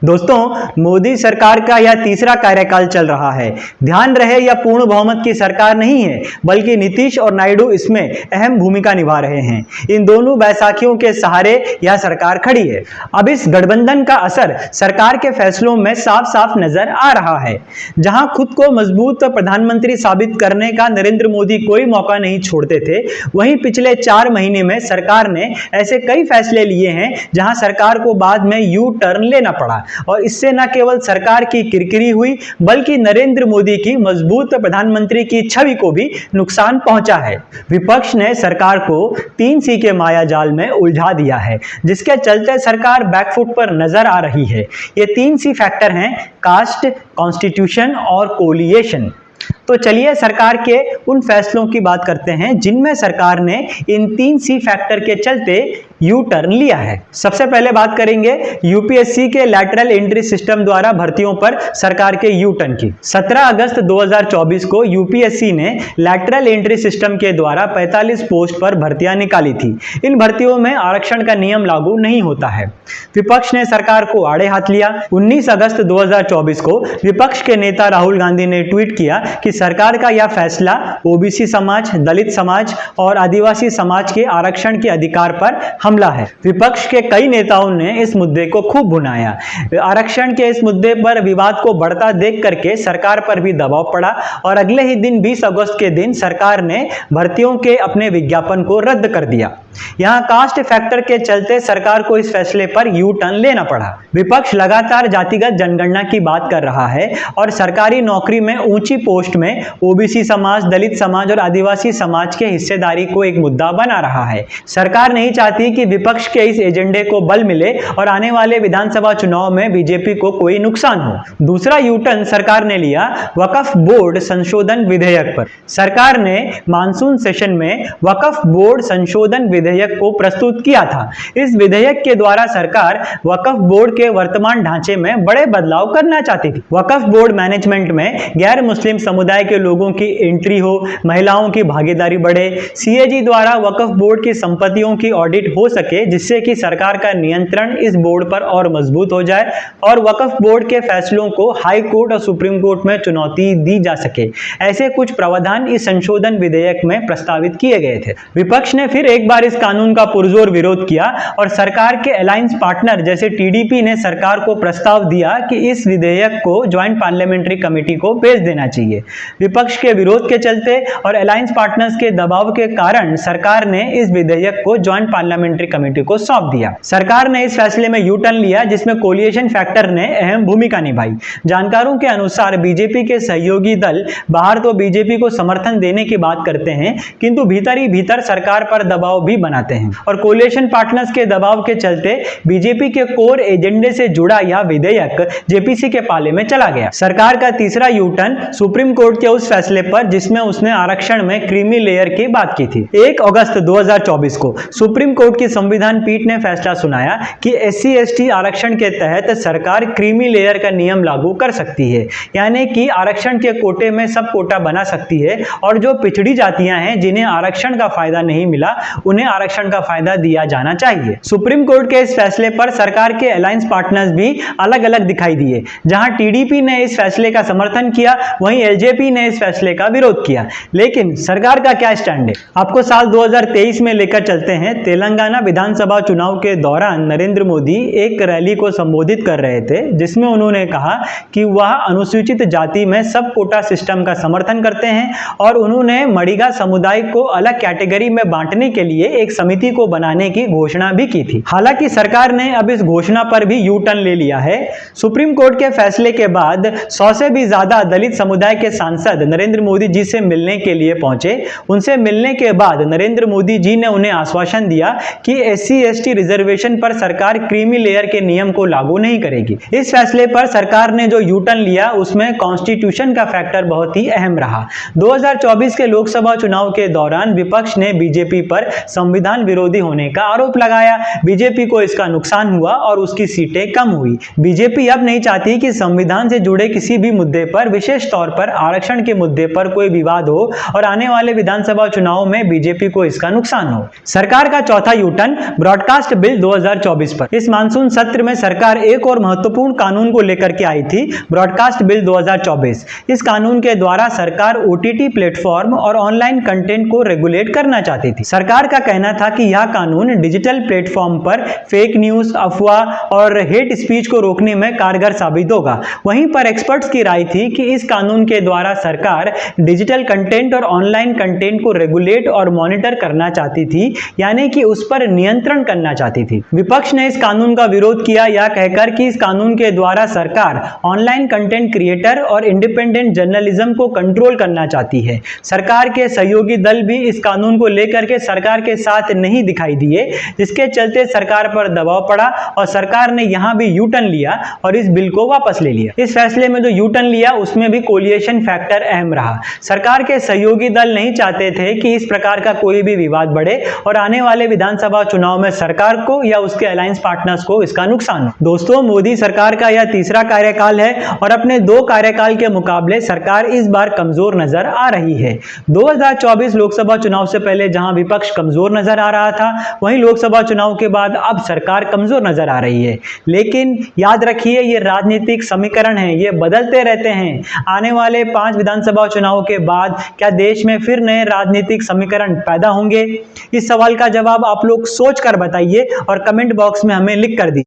दोस्तों, मोदी सरकार का यह तीसरा कार्यकाल चल रहा है। ध्यान रहे, यह पूर्ण बहुमत की सरकार नहीं है, बल्कि नीतीश और नायडू इसमें अहम भूमिका निभा रहे हैं। इन दोनों बैसाखियों के सहारे यह सरकार खड़ी है। अब इस गठबंधन का असर सरकार के फैसलों में साफ साफ नजर आ रहा है। जहां खुद को मजबूत प्रधानमंत्री साबित करने का नरेंद्र मोदी कोई मौका नहीं छोड़ते थे, वहीं पिछले 4 महीने में सरकार ने ऐसे कई फैसले लिए हैं जहां सरकार को बाद में यू टर्न लेना पड़ा, और इससे न केवल सरकार की किरकिरी हुई, बल्कि नरेंद्र मोदी की मजबूत प्रधानमंत्री की छवि को भी नुकसान पहुंचा है। विपक्ष ने सरकार को 3C के मायाजाल में उलझा दिया है, जिसके चलते सरकार बैकफुट पर नजर आ रही है। ये 3C फैक्टर हैं: कास्ट, कॉन्स्टिट्यूशन और कोलिएशन। तो चलिए सरकार के उन फैसलों की बात करते हैं जिनमें सरकार ने इन 3C फैक्टर के चलते यू टर्न लिया है। सबसे पहले बात करेंगे यूपीएससी के लैटरल एंट्री सिस्टम द्वारा भर्तियों पर सरकार के यू टर्न की। 17 अगस्त 2024 को यूपीएससी ने लैटरल एंट्री सिस्टम के द्वारा 45 पोस्ट पर भर्तियां निकाली थी। इन भर्तियों में आरक्षण का नियम लागू नहीं होता है। विपक्ष ने सरकार को आड़े हाथ लिया। 19 अगस्त 2024 को विपक्ष के नेता राहुल गांधी ने ट्वीट किया कि सरकार का यह फैसला ओबीसी समाज, दलित समाज और आदिवासी समाज के आरक्षण के अधिकार पर हमला है। विपक्ष के कई नेताओं ने इस मुद्दे को खूब भुनाया। आरक्षण के इस मुद्दे पर विवाद को बढ़ता देख करके सरकार पर भी दबाव पड़ा, और अगले ही दिन 20 अगस्त के दिन सरकार ने भर्तियों के अपने विज्ञापन को रद्द कर दिया। यहां कास्ट फैक्टर के चलते सरकार को इस फैसले पर यू टर्न लेना पड़ा। विपक्ष लगातार जातिगत जनगणना की बात कर रहा है और सरकारी नौकरी में ऊंची पोस्ट में ओबीसी समाज, दलित समाज और आदिवासी समाज के हिस्सेदारी को एक मुद्दा बना रहा है। सरकार नहीं चाहती कि विपक्ष के इस एजेंडे को बल मिले और आने वाले विधानसभा चुनाव में बीजेपी को कोई नुकसान हो। दूसरा यू टर्न सरकार ने लिया वक्फ बोर्ड संशोधन विधेयक पर। सरकार ने मानसून सेशन में वक्फ बोर्ड संशोधन विधेयक को प्रस्तुत किया था। इस विधेयक के द्वारा सरकार वक्फ बोर्ड के वर्तमान ढांचे में बड़े बदलाव करना चाहती थी। वक्फ बोर्ड मैनेजमेंट में गैर मुस्लिम समुदाय के लोगों की एंट्री हो, महिलाओं की भागीदारी बढ़े, सीएजी द्वारा वक्फ बोर्ड की संपत्तियों की ऑडिट हो सके, जिससे कि सरकार का नियंत्रण इस बोर्ड पर और मजबूत हो जाए और वक्फ बोर्ड के फैसलों को हाई कोर्ट और सुप्रीम कोर्ट में चुनौती दी जा सके। ऐसे कुछ प्रावधान इस संशोधन विधेयक में प्रस्तावित किए गए थे। विपक्ष ने फिर एक बार इस कानून का पुरजोर विरोध किया और सरकार के अलायंस पार्टनर जैसे टीडीपी ने सरकार को प्रस्ताव दिया कि इस विधेयक को ज्वाइंट पार्लियामेंट्री कमेटी को भेज देना चाहिए। विपक्ष के विरोध के चलते और अलायंस पार्टनर्स के दबाव के कारण सरकार ने इस विधेयक को ज्वाइंट पार्लियामेंट्री कमेटी को सौंप दिया। सरकार ने इस फैसले में यू टर्न लिया, जिसमें कोलिएशन फैक्टर ने अहम भूमिका निभाई। जानकारों के अनुसार बीजेपी के सहयोगी दल बाहर तो बीजेपी को समर्थन देने की बात करते हैं, किंतु भीतर ही भीतर सरकार पर दबाव भी बनाते हैं, और कोलिएशन पार्टनर्स के दबाव के चलते बीजेपी के कोर एजेंडे से जुड़ा यह विधेयक जेपीसी के पाले में चला गया। सरकार का तीसरा यू टर्न सुप्रीम कोर्ट के उस फैसले पर जिसमें उसने आरक्षण में क्रीमी लेयर की बात की थी। 1 अगस्त 2024 को सुप्रीम कोर्ट की संविधान पीठ ने फैसला सुनाया कि एससी एसटी आरक्षण के तहत सरकार क्रीमी लेयर का नियम लागू कर सकती है, यानी कि आरक्षण के कोटे में सब कोटा बना सकती है, और जो पिछड़ी जातियां हैं जिन्हें आरक्षण का फायदा नहीं मिला, उन्हें आरक्षण का फायदा दिया जाना चाहिए। सुप्रीम कोर्ट के इस फैसले पर सरकार के अलायंस पार्टनर्स भी अलग अलग दिखाई दिए। जहां टीडीपी ने इस फैसले का समर्थन किया, वहीं एलजेपी ने इस फैसले का विरोध किया। लेकिन सरकार का क्या स्टैंड है, आपको साल 2023 में लेकर चलते हैं। तेलंगाना विधानसभा चुनाव के दौरान नरेंद्र मोदी एक रैली को संबोधित कर रहे थे, जिसमें उन्होंने कहा कि वह अनुसूचित जाति में सब कोटा सिस्टम का समर्थन करते हैं, और उन्होंने मडिगा समुदाय को अलग कैटेगरी में बांटने के लिए एक समिति को बनाने की घोषणा भी की थी। हालांकि सरकार ने अब इस घोषणा पर भी यू टर्न ले लिया है। सुप्रीम कोर्ट के फैसले के बाद 100 से भी ज्यादा दलित समुदाय के सांसद नरेंद्र मोदी जी से मिलने के लिए पहुंचे। उनसे मिलने के बाद नरेंद्र मोदी जी ने उन्हें आश्वासन दिया कि एससी एसटी रिजर्वेशन पर सरकार क्रीमी लेयर के नियम को लागू नहीं करेगी। इस फैसले पर सरकार ने जो यू टर्न लिया, उसमें कॉन्स्टिट्यूशन का फैक्टर बहुत ही अहम रहा। 2024 के लोकसभा चुनाव के दौरान विपक्ष ने बीजेपी पर संविधान विरोधी होने का आरोप लगाया। बीजेपी को इसका नुकसान हुआ और उसकी सीटें कम हुई। बीजेपी अब नहीं चाहती कि संविधान से जुड़े किसी भी मुद्दे पर, विशेष तौर पर आरक्षण के मुद्दे पर कोई विवाद हो और आने वाले विधानसभा चुनाव में बीजेपी को इसका नुकसान हो। सरकार का चौथा यूटर्न ब्रॉडकास्ट बिल 2024 पर। इस मानसून सत्र में सरकार एक और महत्वपूर्ण कानून को लेकर के आई थी, ब्रॉडकास्ट बिल 2024। इस कानून के द्वारा सरकार ओटीटी प्लेटफॉर्म और ऑनलाइन कंटेंट को रेगुलेट करना चाहती थी। सरकार का कहना था कि यह कानून डिजिटल प्लेटफॉर्म पर फेक न्यूज, अफवाह और हेट स्पीच को रोकने में कारगर साबित होगा। वहीं पर एक्सपर्ट्स की राय थी कि इस कानून के द्वारा सरकार डिजिटल कंटेंट और ऑनलाइन कंटेंट को रेगुलेट और मॉनिटर करना चाहती थी, यानी कि उस पर नियंत्रण करना चाहती थी। विपक्ष ने इस कानून का विरोध किया, यह कहकर कि इस कानून के द्वारा सरकार ऑनलाइन कंटेंट क्रिएटर और इंडिपेंडेंट जर्नलिज्म को कंट्रोल करना चाहती है। सरकार के सहयोगी दल भी इस कानून को लेकर के सरकार के साथ नहीं दिखाई दिए, जिसके चलते सरकार पर दबाव पड़ा और सरकार ने यहां भी यू टर्न लिया और इस बिल को वापस ले लिया। इस फैसले में जो यू टर्न लिया उसमें भी कोलिएशन फैक्टर अहम रहा। सरकार के सहयोगी दल नहीं चाहते थे कि इस प्रकार का कोई भी विवाद बढ़े और आने वाले विधानसभा चुनाव में सरकार को या उसके अलायंस पार्टनर्स को इसका नुकसान हो। दोस्तों, मोदी सरकार का यह तीसरा कार्यकाल है और अपने 2 कार्यकाल के मुकाबले सरकार इस बार कमजोर नजर आ रही है। 2024 लोकसभा चुनाव से पहले जहां विपक्ष कमजोर नजर आ रहा था, वहीं लोकसभा चुनाव के बाद अब सरकार कमजोर नजर आ रही है। लेकिन याद रखिए, ये राजनीतिक समीकरण हैं, ये बदलते रहते हैं। आने वाले 5 विधानसभा चुनाव के बाद क्या देश में फिर नए राजनीतिक समीकरण पैदा होंगे? इस सवाल का जवाब आप लोग सोच कर बताइए और कमेंट बॉक्स में हमें लिख कर दीजिए।